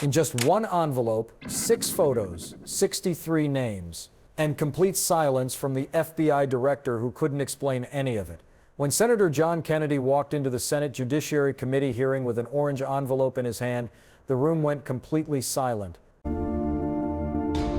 In just one envelope, 6 photos, 63 names, and complete silence from the FBI director who couldn't explain any of it. When Senator John Kennedy walked into the Senate Judiciary Committee hearing with an orange envelope in his hand, the room went completely silent.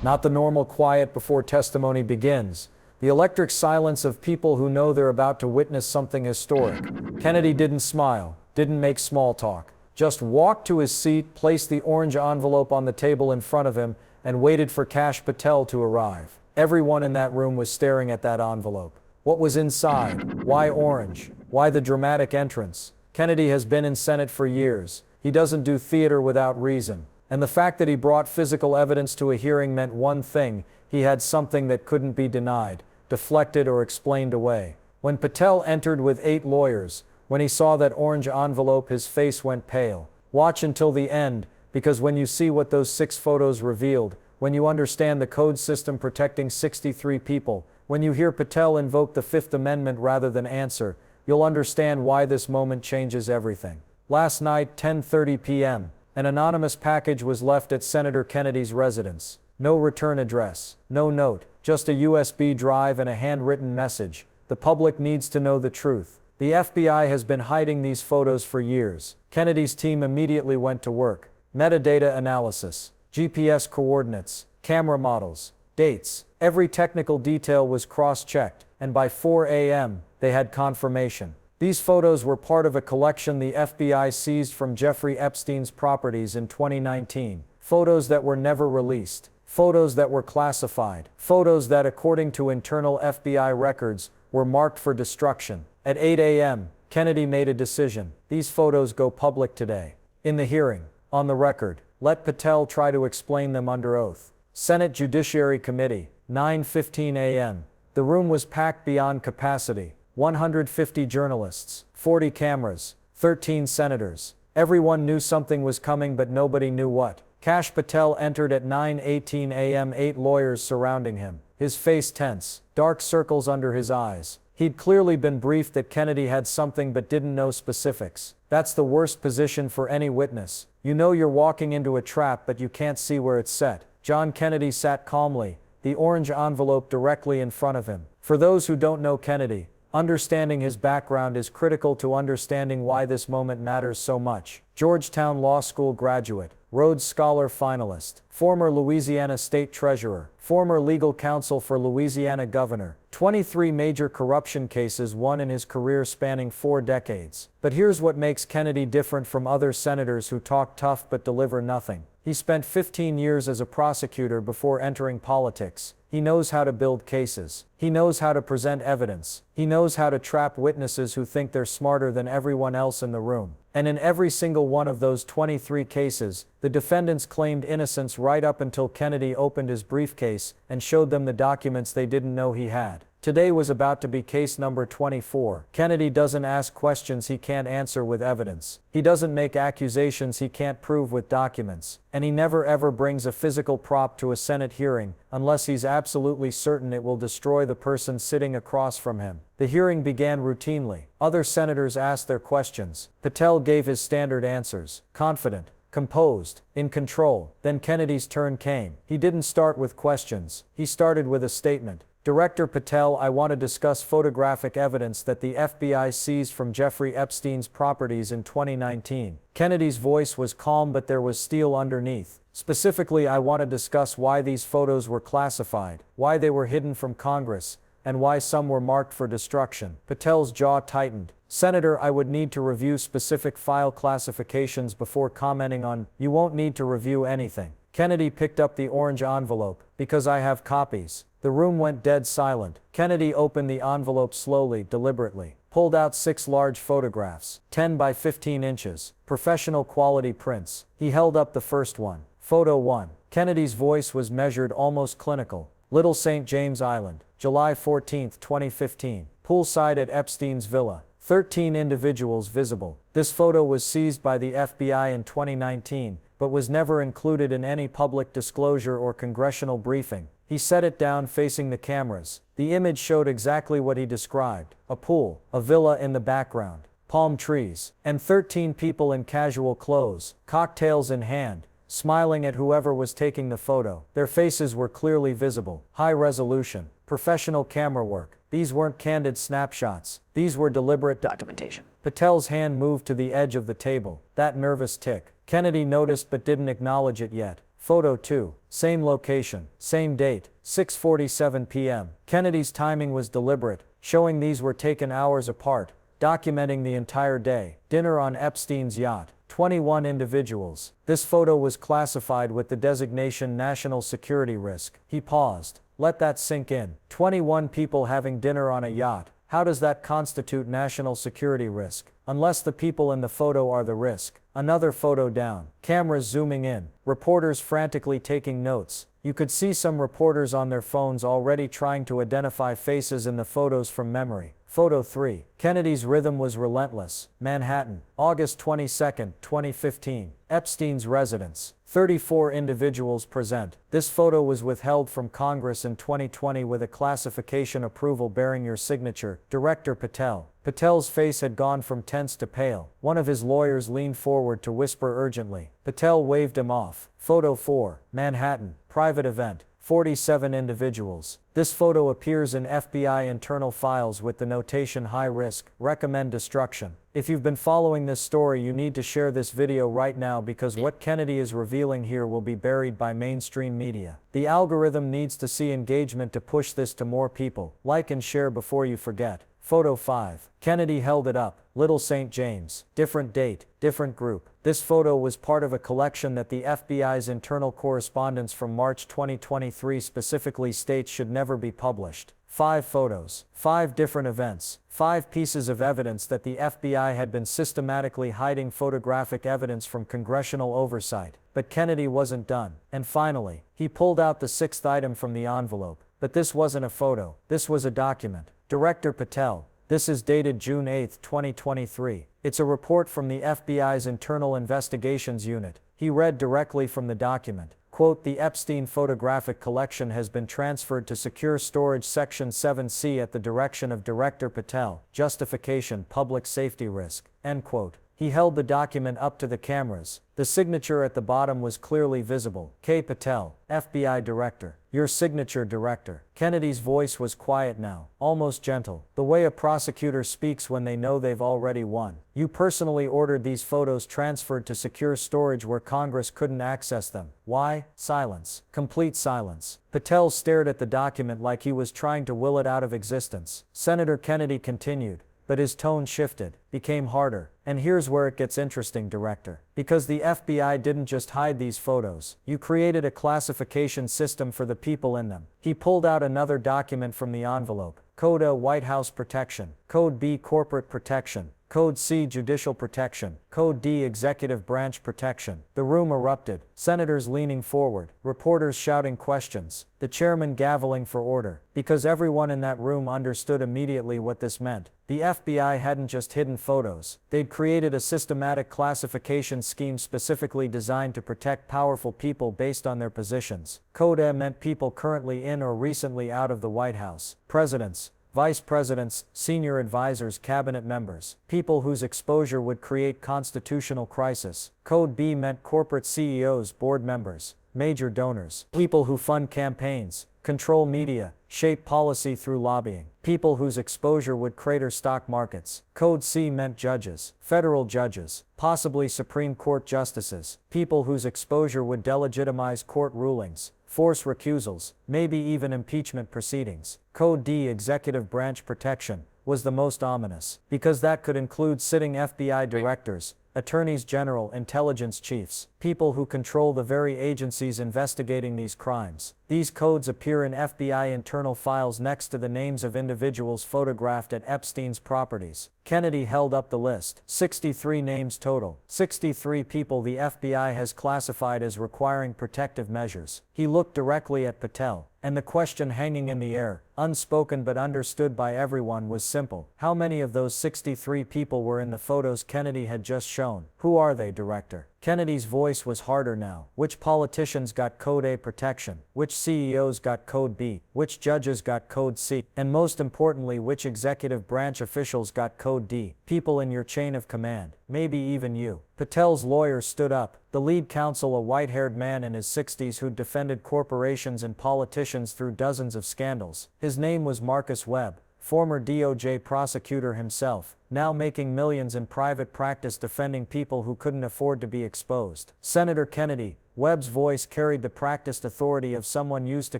Not the normal quiet before testimony begins. The electric silence of people who know they're about to witness something historic. Kennedy didn't smile, didn't make small talk. Just walked to his seat, placed the orange envelope on the table in front of him, and waited for Kash Patel to arrive. Everyone in that room was staring at that envelope. What was inside? Why orange? Why the dramatic entrance? Kennedy has been in Senate for years. He doesn't do theater without reason. And the fact that he brought physical evidence to a hearing meant one thing: he had something that couldn't be denied, deflected, or explained away. When Patel entered with 8 lawyers, when he saw that orange envelope, his face went pale. Watch until the end, because when you see what those 6 photos revealed, when you understand the code system protecting 63 people, when you hear Patel invoke the Fifth Amendment rather than answer, you'll understand why this moment changes everything. Last night, 10:30 p.m., an anonymous package was left at Senator Kennedy's residence. No return address, no note, just a USB drive and a handwritten message. The public needs to know the truth. The FBI has been hiding these photos for years. Kennedy's team immediately went to work. Metadata analysis, GPS coordinates, camera models, dates. Every technical detail was cross-checked, and by 4 a.m., they had confirmation. These photos were part of a collection the FBI seized from Jeffrey Epstein's properties in 2019. Photos that were never released. Photos that were classified. Photos that, according to internal FBI records, were marked for destruction. At 8 a.m., Kennedy made a decision. These photos go public today. In the hearing, on the record, let Patel try to explain them under oath. Senate Judiciary Committee, 9:15 a.m. The room was packed beyond capacity. 150 journalists, 40 cameras, 13 senators. Everyone knew something was coming, but nobody knew what. Kash Patel entered at 9:18 a.m., 8 lawyers surrounding him. His face tense, dark circles under his eyes. He'd clearly been briefed that Kennedy had something but didn't know specifics. That's the worst position for any witness. You know you're walking into a trap, but you can't see where it's set. John Kennedy sat calmly, the orange envelope directly in front of him. For those who don't know Kennedy, understanding his background is critical to understanding why this moment matters so much. Georgetown Law School graduate, Rhodes Scholar finalist, former Louisiana State Treasurer, former legal counsel for Louisiana governor, 23 major corruption cases won in his career spanning 4 decades. But here's what makes Kennedy different from other senators who talk tough but deliver nothing. He spent 15 years as a prosecutor before entering politics. He knows how to build cases. He knows how to present evidence. He knows how to trap witnesses who think they're smarter than everyone else in the room. And in every single one of those 23 cases, the defendants claimed innocence right up until Kennedy opened his briefcase and showed them the documents they didn't know he had. Today was about to be case number 24. Kennedy doesn't ask questions he can't answer with evidence. He doesn't make accusations he can't prove with documents. And he never ever brings a physical prop to a Senate hearing unless he's absolutely certain it will destroy the person sitting across from him. The hearing began routinely. Other senators asked their questions. Patel gave his standard answers, confident, composed, in control. Then Kennedy's turn came. He didn't start with questions. He started with a statement. Director Patel, I want to discuss photographic evidence that the FBI seized from Jeffrey Epstein's properties in 2019. Kennedy's voice was calm, but there was steel underneath. Specifically, I want to discuss why these photos were classified, why they were hidden from Congress, and why some were marked for destruction. Patel's jaw tightened. Senator, I would need to review specific file classifications before commenting on. You won't need to review anything. Kennedy picked up the orange envelope. Because I have copies. The room went dead silent. Kennedy opened the envelope slowly, deliberately, pulled out 6 large photographs, 10 by 15 inches, professional quality prints. He held up the first one. Photo 1. Kennedy's voice was measured, almost clinical. Little St. James Island, July 14, 2015. Poolside at Epstein's villa. 13 individuals visible. This photo was seized by the FBI in 2019, but was never included in any public disclosure or congressional briefing. He set it down facing the cameras. The image showed exactly what he described: a pool, a villa in the background, palm trees, and 13 people in casual clothes, cocktails in hand, smiling at whoever was taking the photo. Their faces were clearly visible. High resolution. Professional camera work. These weren't candid snapshots. These were deliberate documentation. Patel's hand moved to the edge of the table. That nervous tick. Kennedy noticed but didn't acknowledge it yet. Photo 2. Same location. Same date. 6:47 p.m. Kennedy's timing was deliberate, showing these were taken hours apart, documenting the entire day. Dinner on Epstein's yacht. 21 individuals. This photo was classified with the designation national security risk. He paused. Let that sink in. 21 people having dinner on a yacht. How does that constitute national security risk? Unless the people in the photo are the risk. Another photo down. Cameras zooming in. Reporters frantically taking notes. You could see some reporters on their phones already trying to identify faces in the photos from memory. Photo 3. Kennedy's rhythm was relentless. Manhattan, August 22, 2015. Epstein's residence. 34 individuals present. This photo was withheld from Congress in 2020 with a classification approval bearing your signature, Director Patel. Patel's face had gone from tense to pale. One of his lawyers leaned forward to whisper urgently. Patel waved him off. Photo 4. Manhattan, private event. 47 individuals. This photo appears in FBI internal files with the notation high risk, recommend destruction. If you've been following this story, you need to share this video right now because what Kennedy is revealing here will be buried by mainstream media. The algorithm needs to see engagement to push this to more people. Like and share before you forget. Photo 5. Kennedy held it up. Little St. James. Different date, different group. This photo was part of a collection that the FBI's internal correspondence from March 2023 specifically states should never be published. 5 photos, 5 different events, 5 pieces of evidence that the FBI had been systematically hiding photographic evidence from congressional oversight. But Kennedy wasn't done. And finally, he pulled out the 6th item from the envelope. But this wasn't a photo, this was a document. Director Patel. This is dated June 8, 2023. It's a report from the FBI's Internal Investigations Unit. He read directly from the document. Quote, the Epstein photographic collection has been transferred to Secure Storage Section 7C at the direction of Director Patel. Justification, public safety risk. End quote. He held the document up to the cameras. The signature at the bottom was clearly visible. K. Patel, FBI Director. Your signature, Director. Kennedy's voice was quiet now, almost gentle, the way a prosecutor speaks when they know they've already won. You personally ordered these photos transferred to secure storage where Congress couldn't access them. Why? Silence. Complete silence. Patel stared at the document like he was trying to will it out of existence. Senator Kennedy continued. But his tone shifted, became harder. And here's where it gets interesting, Director. Because the FBI didn't just hide these photos. You created a classification system for the people in them. He pulled out another document from the envelope. Code A, White House Protection. Code B, Corporate Protection. Code C, Judicial Protection. Code D, Executive Branch Protection. The room erupted. Senators leaning forward. Reporters shouting questions. The chairman gaveling for order. Because everyone in that room understood immediately what this meant. The FBI hadn't just hidden photos. They'd created a systematic classification scheme specifically designed to protect powerful people based on their positions. Code A meant people currently in or recently out of the White House. Presidents, vice presidents, senior advisors, cabinet members, people whose exposure would create constitutional crisis. Code B meant corporate CEOs, board members, major donors, people who fund campaigns, control media, shape policy through lobbying, people whose exposure would crater stock markets. Code C meant judges, federal judges, possibly Supreme Court justices, people whose exposure would delegitimize court rulings, force recusals, maybe even impeachment proceedings. Code D, Executive Branch Protection, was the most ominous, because that could include sitting FBI directors, attorneys general, intelligence chiefs, people who control the very agencies investigating these crimes. These codes appear in FBI internal files next to the names of individuals photographed at Epstein's properties. Kennedy held up the list. 63 names total. 63 people the FBI has classified as requiring protective measures. He looked directly at Patel, and the question hanging in the air, unspoken but understood by everyone, was simple. How many of those 63 people were in the photos Kennedy had just shown? shown. Who are they, Director? Kennedy's voice was harder now. Which politicians got Code A protection? Which CEOs got Code B? Which judges got Code C? And most importantly, which executive branch officials got Code D? People in your chain of command. Maybe even you. Patel's lawyer stood up. The lead counsel, a white-haired man in his 60s who'd defended corporations and politicians through dozens of scandals. His name was Marcus Webb, former DOJ prosecutor himself, now making millions in private practice defending people who couldn't afford to be exposed. Senator Kennedy, Webb's voice carried the practiced authority of someone used to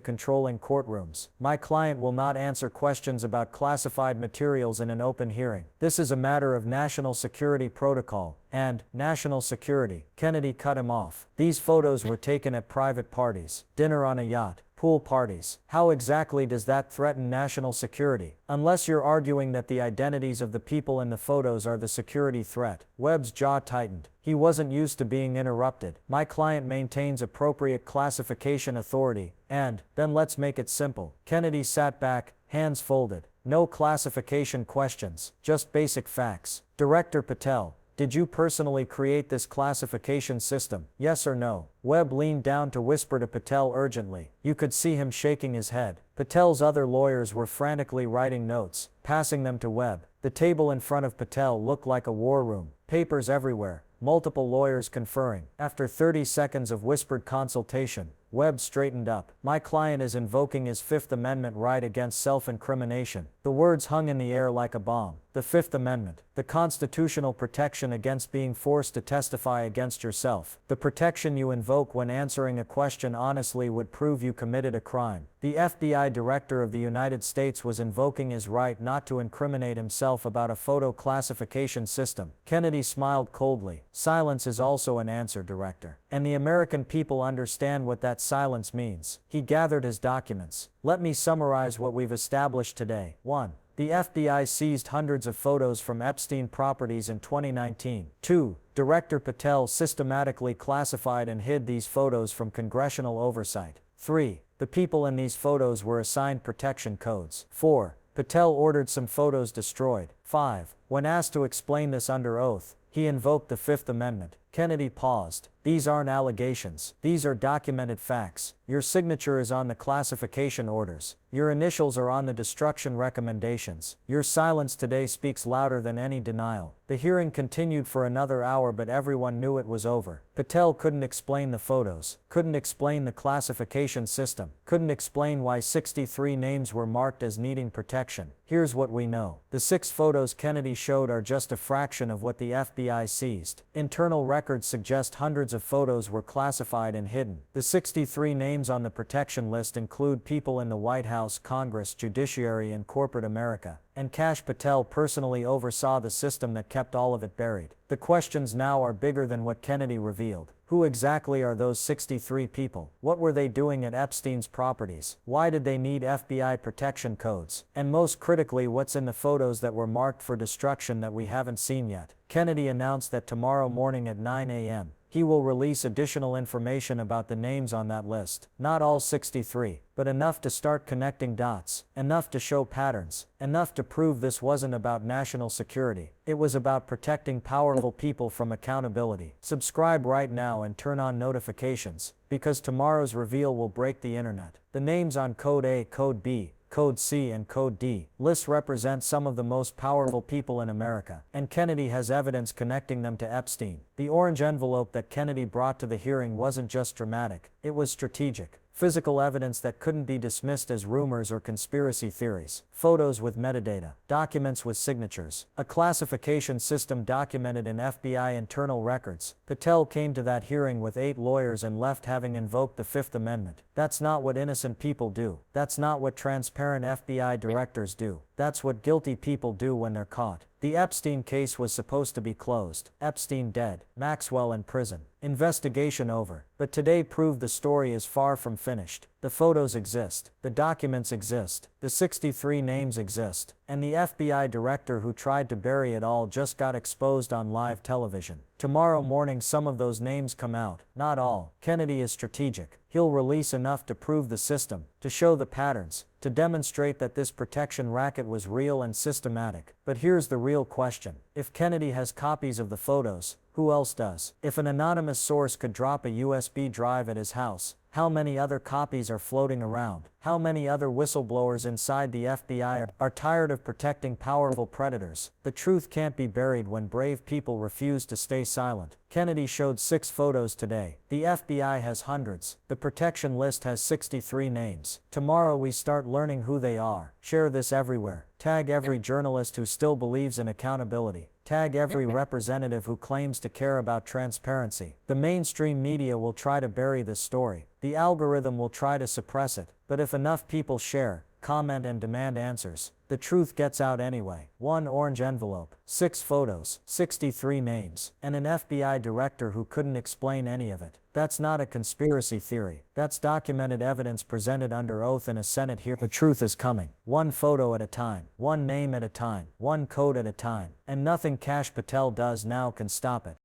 controlling courtrooms. My client will not answer questions about classified materials in an open hearing. This is a matter of national security protocol and national security. Kennedy cut him off. These photos were taken at private parties, dinner on a yacht, pool parties. How exactly does that threaten national security? Unless you're arguing that the identities of the people in the photos are the security threat. Webb's jaw tightened. He wasn't used to being interrupted. My client maintains appropriate classification authority, and then let's make it simple. Kennedy sat back, hands folded. No classification questions, just basic facts. Director Patel, did you personally create this classification system? Yes or no? Webb leaned down to whisper to Patel urgently. You could see him shaking his head. Patel's other lawyers were frantically writing notes, passing them to Webb. The table in front of Patel looked like a war room. Papers everywhere, multiple lawyers conferring. After 30 seconds of whispered consultation, Webb straightened up. My client is invoking his Fifth Amendment right against self-incrimination. The words hung in the air like a bomb. The Fifth Amendment, the constitutional protection against being forced to testify against yourself. The protection you invoke when answering a question honestly would prove you committed a crime. The FBI Director of the United States was invoking his right not to incriminate himself about a photo classification system. Kennedy smiled coldly. Silence is also an answer, Director. And the American people understand what that silence means. He gathered his documents. Let me summarize what we've established today. 1. The FBI seized hundreds of photos from Epstein properties in 2019. 2. Director Patel systematically classified and hid these photos from congressional oversight. 3. The people in these photos were assigned protection codes. 4. Patel ordered some photos destroyed. 5. When asked to explain this under oath, he invoked the Fifth Amendment. Kennedy paused. These aren't allegations. These are documented facts. Your signature is on the classification orders. Your initials are on the destruction recommendations. Your silence today speaks louder than any denial. The hearing continued for another hour, but everyone knew it was over. Patel couldn't explain the photos, couldn't explain the classification system, couldn't explain why 63 names were marked as needing protection. Here's what we know. The 6 photos Kennedy showed are just a fraction of what the FBI seized. Internal records suggest hundreds of photos were classified and hidden. The 63 names on the protection list include people in the White House, Congress, judiciary, and corporate America. And Kash Patel personally oversaw the system that kept all of it buried. The questions now are bigger than what Kennedy revealed. Who exactly are those 63 people? What were they doing at Epstein's properties? Why did they need FBI protection codes? And most critically, what's in the photos that were marked for destruction that we haven't seen yet? Kennedy announced that tomorrow morning at 9 a.m., he will release additional information about the names on that list. Not all 63, but enough to start connecting dots, enough to show patterns, enough to prove this wasn't about national security. It was about protecting powerful people from accountability. Subscribe right now and turn on notifications, because tomorrow's reveal will break the internet. The names on Code A, Code B, Code C, and Code D lists represent some of the most powerful people in America, and Kennedy has evidence connecting them to Epstein. The orange envelope that Kennedy brought to the hearing wasn't just dramatic, it was strategic. Physical evidence that couldn't be dismissed as rumors or conspiracy theories. Photos with metadata. Documents with signatures. A classification system documented in FBI internal records. Patel came to that hearing with 8 lawyers and left having invoked the Fifth Amendment. That's not what innocent people do. That's not what transparent FBI directors do. That's what guilty people do when they're caught. The Epstein case was supposed to be closed. Epstein dead. Maxwell in prison. Investigation over. But today proved the story is far from finished. The photos exist. The documents exist. The 63 names exist. And the FBI director who tried to bury it all just got exposed on live television. Tomorrow morning some of those names come out. Not all. Kennedy is strategic. He'll release enough to prove the system, to show the patterns, to demonstrate that this protection racket was real and systematic. But here's the real question. If Kennedy has copies of the photos, Who else does? If an anonymous source could drop a USB drive at his house, how many other copies are floating around? How many other whistleblowers inside the FBI are tired of protecting powerful predators? The truth can't be buried when brave people refuse to stay silent. Kennedy showed 6 photos today. The FBI has hundreds. The protection list has 63 names. Tomorrow we start learning who they are. Share this everywhere. Tag every journalist who still believes in accountability. Tag every representative who claims to care about transparency. The mainstream media will try to bury this story. The algorithm will try to suppress it. But if enough people share, comment and demand answers, the truth gets out anyway. 1 orange envelope, 6 photos, 63 names, and an FBI director who couldn't explain any of it. That's not a conspiracy theory. That's documented evidence presented under oath in a Senate hearing. The truth is coming. 1 photo at a time, 1 name at a time, 1 code at a time, and nothing Kash Patel does now can stop it.